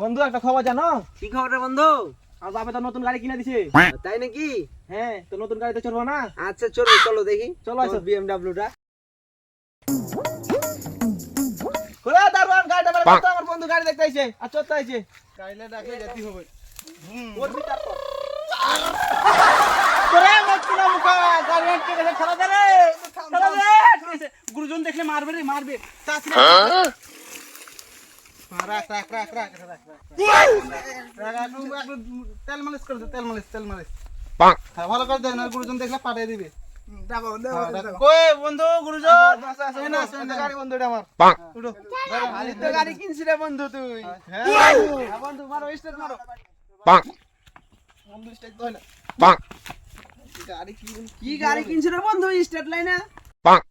বন্ধু একটা খবর জানো? কি খবর রে বন্ধু? আর বাবা তো নতুন গাড়ি কিনে দিছে। তাই নাকি? হ্যাঁ, তো নতুন গাড়িতে চড়বো না? আচ্ছা চলো চলো দেখি। চলো আসো। BMW টা খোলা দারোয়ান, গাড়িটা বের করো তো, আমার বন্ধু গাড়ি দেখতে আইছে আর চড়তে আইছে। গাইলে ডাকলে যেতে হবে। ওর বিচার কর। তোরে মত না মুখা, গাড়ি আটকে গেছে, ছাড়া দে রে। ছাড়া দে, আটকে গেছে। গুরুজন দেখলে মারবে রে, মারবে। তাছাড়া রাখ রাখ রাখ রাখ রাখ রাখ। তেল মালিশ করে দে, তেল মালিশ, তেল মালিশ। হ্যাঁ, ভালো করে দে, না গুরুজন দেখলে পাঠিয়ে দিবে। কই বন্ধু গুরুজন? এই না, এই গাড়ি বন্ধু এটা আমার। উঠো। আরে তো গাড়ি কিনছিস রে বন্ধু তুই। হ্যাঁ বন্ধু, মারো স্টার্ট মারো। বন্ধু স্টার্ট দাও না। গাড়ি কি গাড়ি কিনছিস রে বন্ধু? স্টেট লাইনে Bonk.